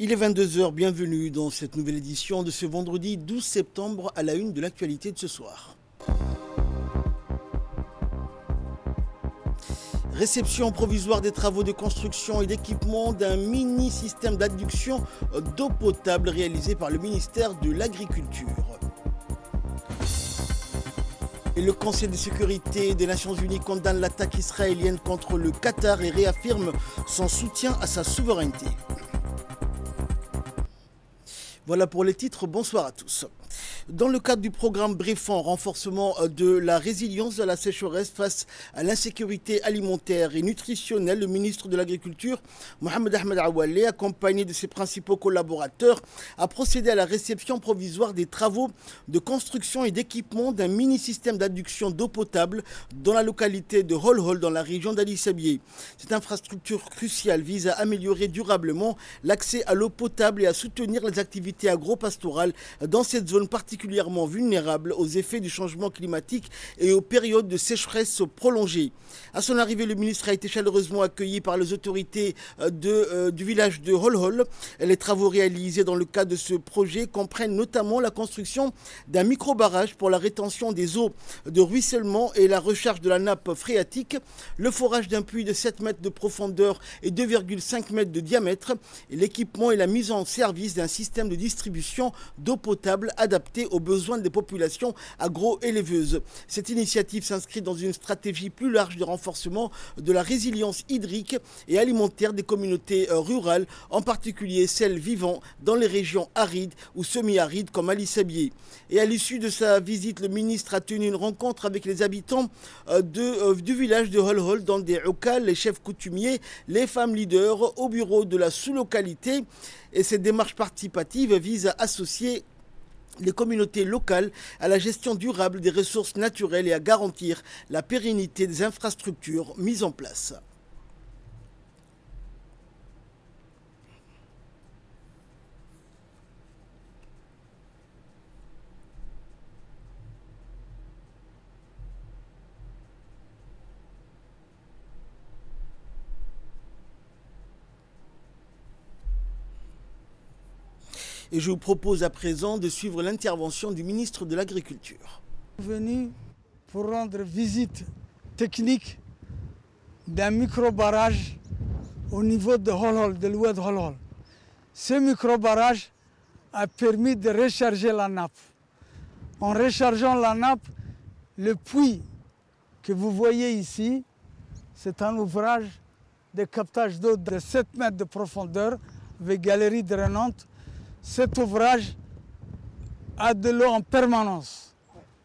Il est 22 h, bienvenue dans cette nouvelle édition de ce vendredi 12 septembre à la une de l'actualité de ce soir. Réception provisoire des travaux de construction et d'équipement d'un mini-système d'adduction d'eau potable réalisé par le ministère de l'Agriculture. Et le Conseil de sécurité des Nations Unies condamne l'attaque israélienne contre le Qatar et réaffirme son soutien à sa souveraineté. Voilà pour les titres, bonsoir à tous. Dans le cadre du programme Bréfond, renforcement de la résilience de la sécheresse face à l'insécurité alimentaire et nutritionnelle, le ministre de l'Agriculture, Mohamed Ahmed Awalé, accompagné de ses principaux collaborateurs, a procédé à la réception provisoire des travaux de construction et d'équipement d'un mini-système d'adduction d'eau potable dans la localité de Holhol, dans la région d'Ali Sabieh. Cette infrastructure cruciale vise à améliorer durablement l'accès à l'eau potable et à soutenir les activités agro-pastorales dans cette zone particulièrement vulnérable aux effets du changement climatique et aux périodes de sécheresse prolongées. À son arrivée, le ministre a été chaleureusement accueilli par les autorités du village de Holhol. Les travaux réalisés dans le cadre de ce projet comprennent notamment la construction d'un micro-barrage pour la rétention des eaux de ruissellement et la recharge de la nappe phréatique, le forage d'un puits de 7 mètres de profondeur et 2,5 mètres de diamètre, et l'équipement et la mise en service d'un système de distribution d'eau potable adapté aux besoins des populations agro-éleveuses. Cette initiative s'inscrit dans une stratégie plus large de renforcement de la résilience hydrique et alimentaire des communautés rurales, en particulier celles vivant dans les régions arides ou semi-arides comme Ali Sabieh. Et à l'issue de sa visite, le ministre a tenu une rencontre avec les habitants du village de Holhol, dans des Oukal, les chefs coutumiers, les femmes leaders au bureau de la sous-localité. Et cette démarche participative vise à associer les communautés locales à la gestion durable des ressources naturelles et à garantir la pérennité des infrastructures mises en place. Et je vous propose à présent de suivre l'intervention du ministre de l'Agriculture. Venu pour rendre visite technique d'un micro-barrage au niveau de Holhol, de l'oued Holhol. Ce micro-barrage a permis de recharger la nappe. En rechargeant la nappe, le puits que vous voyez ici, c'est un ouvrage de captage d'eau de 7 mètres de profondeur avec galerie drainante. Cet ouvrage a de l'eau en permanence.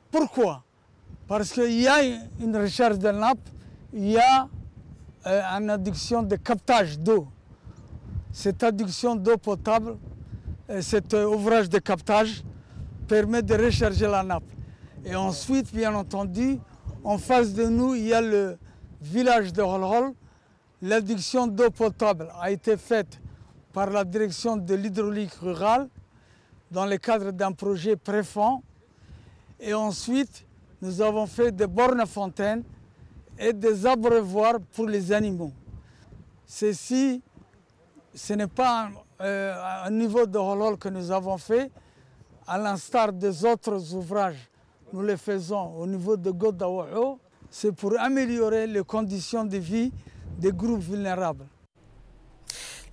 Pourquoi? Parce qu'il y a une recharge de nappe, il y a une adduction de captage d'eau. Cette adduction d'eau potable, cet ouvrage de captage permet de recharger la nappe. Et ensuite, bien entendu, en face de nous, il y a le village de Holhol. L'adduction d'eau potable a été faite par la direction de l'hydraulique rurale dans le cadre d'un projet Préfond. Et ensuite, nous avons fait des bornes à fontaine et des abreuvoirs pour les animaux. Ceci, ce n'est pas un niveau de Holhol que nous avons fait, à l'instar des autres ouvrages. Nous les faisons au niveau de Godaouo. C'est pour améliorer les conditions de vie des groupes vulnérables.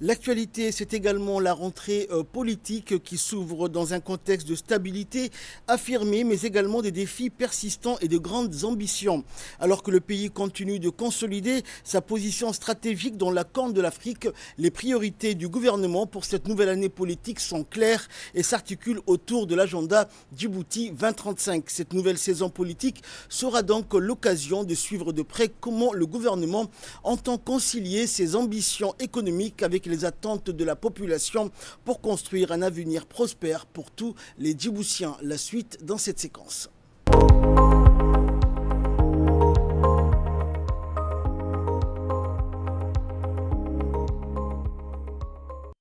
L'actualité, c'est également la rentrée politique qui s'ouvre dans un contexte de stabilité affirmée, mais également des défis persistants et de grandes ambitions. Alors que le pays continue de consolider sa position stratégique dans la Corne de l'Afrique, les priorités du gouvernement pour cette nouvelle année politique sont claires et s'articulent autour de l'agenda Djibouti 2035. Cette nouvelle saison politique sera donc l'occasion de suivre de près comment le gouvernement entend concilier ses ambitions économiques avec les attentes de la population pour construire un avenir prospère pour tous les Djiboutiens. La suite dans cette séquence.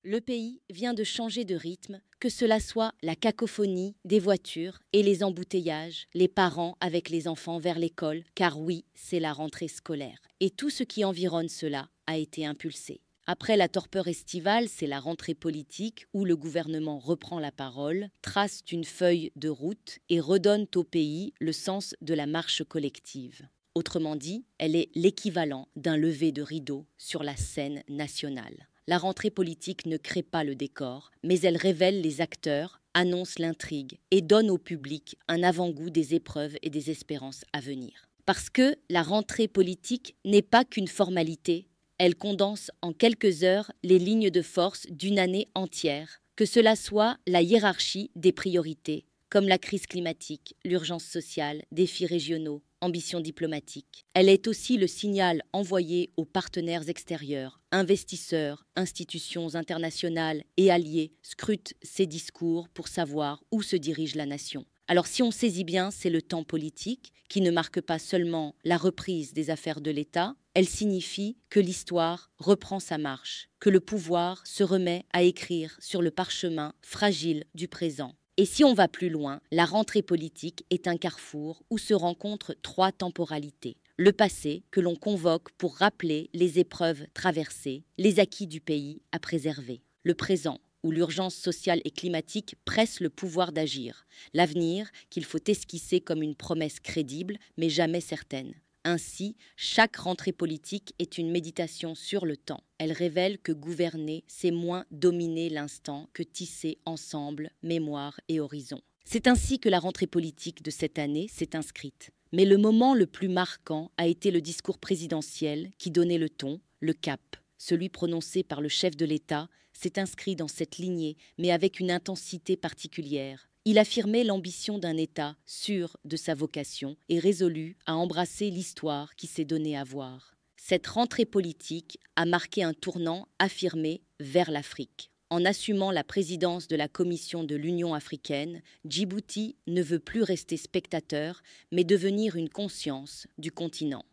Le pays vient de changer de rythme, que cela soit la cacophonie des voitures et les embouteillages, les parents avec les enfants vers l'école, car oui, c'est la rentrée scolaire. Et tout ce qui environne cela a été impulsé. Après la torpeur estivale, c'est la rentrée politique où le gouvernement reprend la parole, trace une feuille de route et redonne au pays le sens de la marche collective. Autrement dit, elle est l'équivalent d'un lever de rideau sur la scène nationale. La rentrée politique ne crée pas le décor, mais elle révèle les acteurs, annonce l'intrigue et donne au public un avant-goût des épreuves et des espérances à venir. Parce que la rentrée politique n'est pas qu'une formalité, elle condense en quelques heures les lignes de force d'une année entière, que cela soit la hiérarchie des priorités, comme la crise climatique, l'urgence sociale, défis régionaux, ambitions diplomatiques. Elle est aussi le signal envoyé aux partenaires extérieurs, investisseurs, institutions internationales et alliés scrutent ces discours pour savoir où se dirige la nation. Alors si on saisit bien, c'est le temps politique qui ne marque pas seulement la reprise des affaires de l'État, elle signifie que l'histoire reprend sa marche, que le pouvoir se remet à écrire sur le parchemin fragile du présent. Et si on va plus loin, la rentrée politique est un carrefour où se rencontrent trois temporalités. Le passé, que l'on convoque pour rappeler les épreuves traversées, les acquis du pays à préserver. Le présent, où l'urgence sociale et climatique presse le pouvoir d'agir. L'avenir, qu'il faut esquisser comme une promesse crédible, mais jamais certaine. Ainsi, chaque rentrée politique est une méditation sur le temps. Elle révèle que gouverner, c'est moins dominer l'instant que tisser ensemble mémoire et horizon. C'est ainsi que la rentrée politique de cette année s'est inscrite. Mais le moment le plus marquant a été le discours présidentiel qui donnait le ton, le cap. Celui prononcé par le chef de l'État s'est inscrit dans cette lignée, mais avec une intensité particulière. Il affirmait l'ambition d'un État sûr de sa vocation et résolu à embrasser l'histoire qui s'est donnée à voir. Cette rentrée politique a marqué un tournant affirmé vers l'Afrique. En assumant la présidence de la Commission de l'Union africaine, Djibouti ne veut plus rester spectateur, mais devenir une conscience du continent.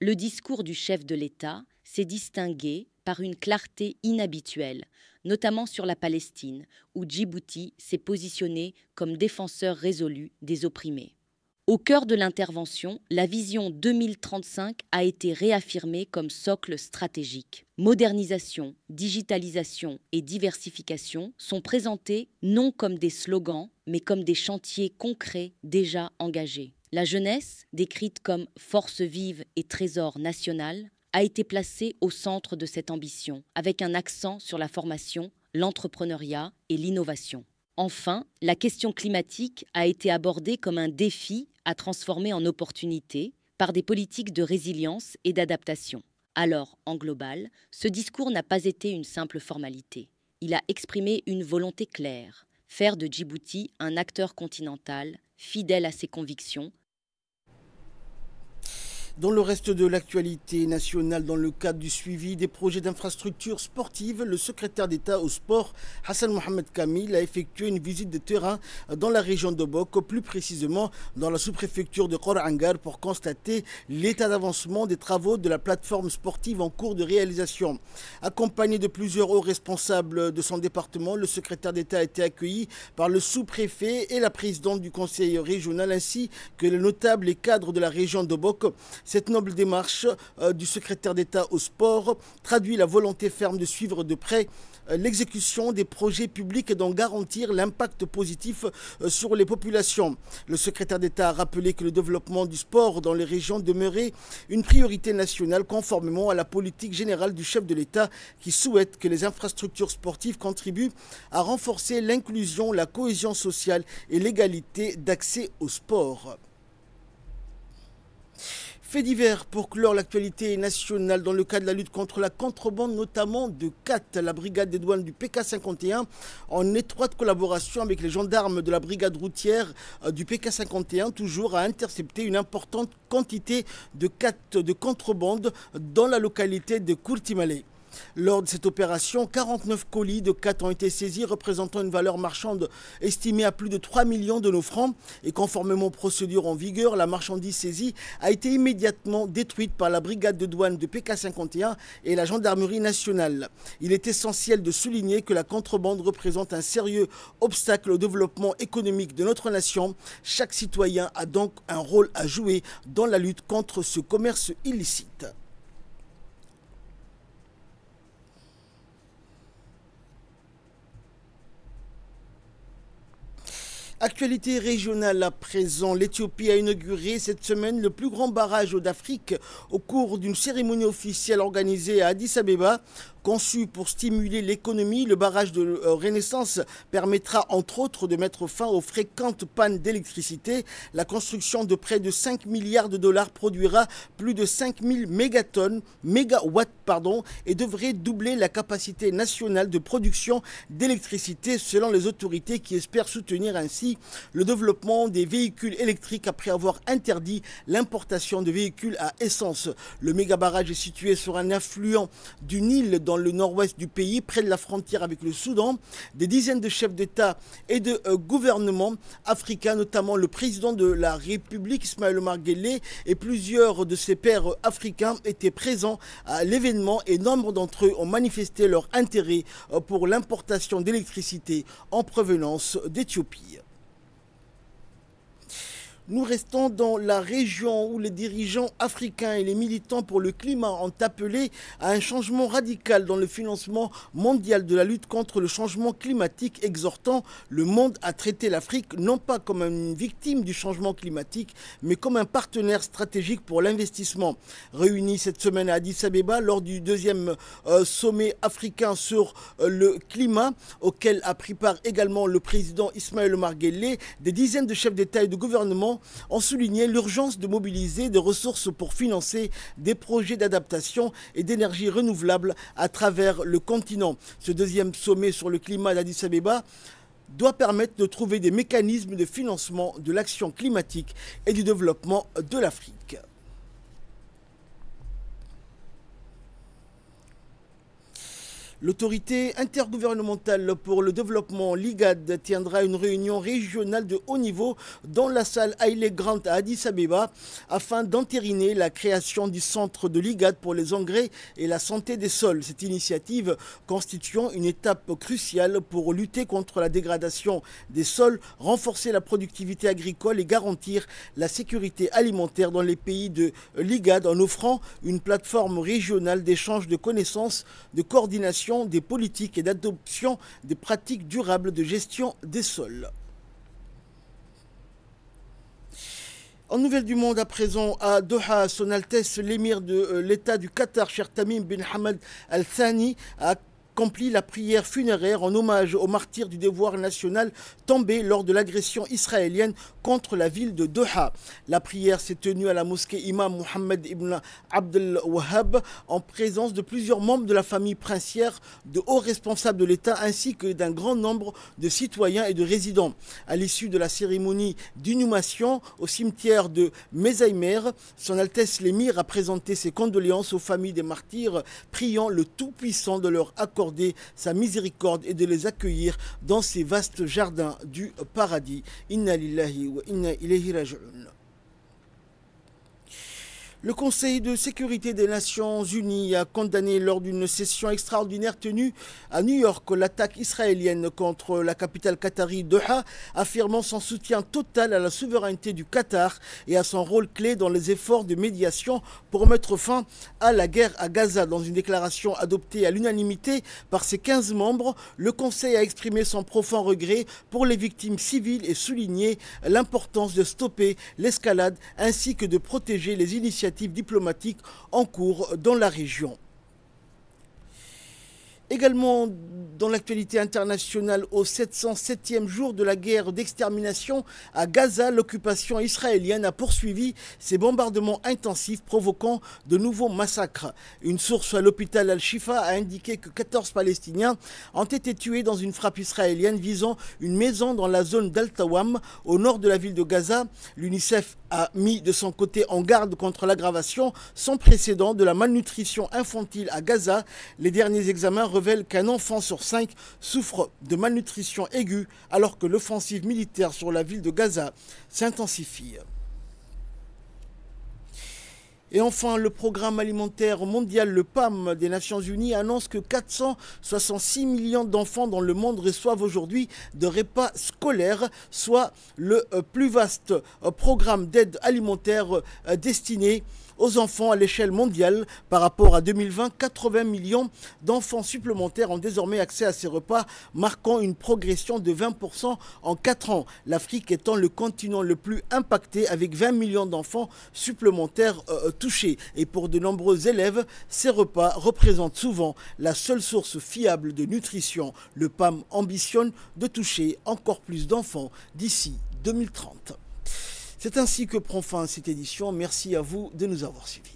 Le discours du chef de l'État s'est distingué par une clarté inhabituelle, notamment sur la Palestine, où Djibouti s'est positionné comme défenseur résolu des opprimés. Au cœur de l'intervention, la vision 2035 a été réaffirmée comme socle stratégique. Modernisation, digitalisation et diversification sont présentés non comme des slogans, mais comme des chantiers concrets déjà engagés. La jeunesse, décrite comme force vive et trésor national, a été placée au centre de cette ambition, avec un accent sur la formation, l'entrepreneuriat et l'innovation. Enfin, la question climatique a été abordée comme un défi à transformer en opportunité par des politiques de résilience et d'adaptation. Alors, en global, ce discours n'a pas été une simple formalité. Il a exprimé une volonté claire, faire de Djibouti un acteur continental, fidèle à ses convictions. Dans le reste de l'actualité nationale, dans le cadre du suivi des projets d'infrastructures sportives, le secrétaire d'État au sport, Hassan Mohamed Kamil, a effectué une visite de terrain dans la région de Bok, plus précisément dans la sous-préfecture de Khorangar, pour constater l'état d'avancement des travaux de la plateforme sportive en cours de réalisation. Accompagné de plusieurs hauts responsables de son département, le secrétaire d'État a été accueilli par le sous-préfet et la présidente du conseil régional, ainsi que les notables et cadres de la région de Bok. Cette noble démarche du secrétaire d'État au sport traduit la volonté ferme de suivre de près l'exécution des projets publics et d'en garantir l'impact positif sur les populations. Le secrétaire d'État a rappelé que le développement du sport dans les régions demeurait une priorité nationale conformément à la politique générale du chef de l'État qui souhaite que les infrastructures sportives contribuent à renforcer l'inclusion, la cohésion sociale et l'égalité d'accès au sport. Fait divers pour clore l'actualité nationale dans le cadre de la lutte contre la contrebande, notamment de CAT, la brigade des douanes du PK51, en étroite collaboration avec les gendarmes de la brigade routière du PK51, toujours a intercepté une importante quantité de CAT de contrebande dans la localité de Kourtimale. Lors de cette opération, 49 colis de CAT ont été saisis, représentant une valeur marchande estimée à plus de 3 millions de nos francs. Et conformément aux procédures en vigueur, la marchandise saisie a été immédiatement détruite par la brigade de douane de PK51 et la gendarmerie nationale. Il est essentiel de souligner que la contrebande représente un sérieux obstacle au développement économique de notre nation. Chaque citoyen a donc un rôle à jouer dans la lutte contre ce commerce illicite. Actualité régionale à présent, l'Éthiopie a inauguré cette semaine le plus grand barrage d'Afrique au cours d'une cérémonie officielle organisée à Addis Abeba. Conçu pour stimuler l'économie, le barrage de Renaissance permettra entre autres de mettre fin aux fréquentes pannes d'électricité. La construction de près de 5 milliards de dollars produira plus de 5000 mégawatts et devrait doubler la capacité nationale de production d'électricité selon les autorités qui espèrent soutenir ainsi le développement des véhicules électriques après avoir interdit l'importation de véhicules à essence. Le méga barrage est situé sur un affluent du Nil dans le nord-ouest du pays, près de la frontière avec le Soudan. Des dizaines de chefs d'État et de gouvernements africains, notamment le président de la République, Ismaël Omar Guelleh, et plusieurs de ses pairs africains étaient présents à l'événement et nombre d'entre eux ont manifesté leur intérêt pour l'importation d'électricité en provenance d'Éthiopie. Nous restons dans la région où les dirigeants africains et les militants pour le climat ont appelé à un changement radical dans le financement mondial de la lutte contre le changement climatique, exhortant le monde à traiter l'Afrique non pas comme une victime du changement climatique, mais comme un partenaire stratégique pour l'investissement. Réunis cette semaine à Addis Abeba lors du deuxième sommet africain sur le climat, auquel a pris part également le président Ismaël Omar Guelleh, des dizaines de chefs d'État et de gouvernement ont souligné l'urgence de mobiliser des ressources pour financer des projets d'adaptation et d'énergie renouvelable à travers le continent. Ce deuxième sommet sur le climat d'Addis Abeba doit permettre de trouver des mécanismes de financement de l'action climatique et du développement de l'Afrique. L'autorité intergouvernementale pour le développement, l'IGAD, tiendra une réunion régionale de haut niveau dans la salle Haile Grant à Addis Abeba afin d'entériner la création du centre de l'IGAD pour les engrais et la santé des sols. Cette initiative constituant une étape cruciale pour lutter contre la dégradation des sols, renforcer la productivité agricole et garantir la sécurité alimentaire dans les pays de l'IGAD en offrant une plateforme régionale d'échange de connaissances, de coordination des politiques et d'adoption des pratiques durables de gestion des sols. En nouvelles du monde à présent, à Doha, Son Altesse l'émir de l'État du Qatar, Cheikh Tamim bin Hamad Al Thani, a accompli la prière funéraire en hommage aux martyrs du devoir national tombés lors de l'agression israélienne contre la ville de Doha. La prière s'est tenue à la mosquée Imam Mohammed ibn Abdel Wahhab en présence de plusieurs membres de la famille princière, de hauts responsables de l'État ainsi que d'un grand nombre de citoyens et de résidents. À l'issue de la cérémonie d'inhumation au cimetière de Mezaimer, Son Altesse l'émir a présenté ses condoléances aux familles des martyrs, priant le Tout-Puissant de leur accorder sa miséricorde et de les accueillir dans ces vastes jardins du paradis. Inna lillahi wa inna ilayhi raji'un. Le Conseil de sécurité des Nations Unies a condamné lors d'une session extraordinaire tenue à New York l'attaque israélienne contre la capitale qatari Doha, affirmant son soutien total à la souveraineté du Qatar et à son rôle clé dans les efforts de médiation pour mettre fin à la guerre à Gaza. Dans une déclaration adoptée à l'unanimité par ses 15 membres, le Conseil a exprimé son profond regret pour les victimes civiles et souligné l'importance de stopper l'escalade ainsi que de protéger les initiatives diplomatiques en cours dans la région. Également dans l'actualité internationale, au 707e jour de la guerre d'extermination à Gaza, l'occupation israélienne a poursuivi ses bombardements intensifs provoquant de nouveaux massacres. Une source à l'hôpital Al-Shifa a indiqué que 14 Palestiniens ont été tués dans une frappe israélienne visant une maison dans la zone d'Al-Tawam, au nord de la ville de Gaza. L'UNICEF a mis de son côté en garde contre l'aggravation sans précédent de la malnutrition infantile à Gaza. Les derniers examens révèle qu'un enfant sur 5 souffre de malnutrition aiguë alors que l'offensive militaire sur la ville de Gaza s'intensifie. Et enfin, le programme alimentaire mondial, le PAM des Nations Unies, annonce que 466 millions d'enfants dans le monde reçoivent aujourd'hui de repas scolaires, soit le plus vaste programme d'aide alimentaire destiné aux enfants à l'échelle mondiale. Par rapport à 2020, 80 millions d'enfants supplémentaires ont désormais accès à ces repas, marquant une progression de 20% en 4 ans. L'Afrique étant le continent le plus impacté avec 20 millions d'enfants supplémentaires touchés. Et pour de nombreux élèves, ces repas représentent souvent la seule source fiable de nutrition. Le PAM ambitionne de toucher encore plus d'enfants d'ici 2030. C'est ainsi que prend fin cette édition. Merci à vous de nous avoir suivis.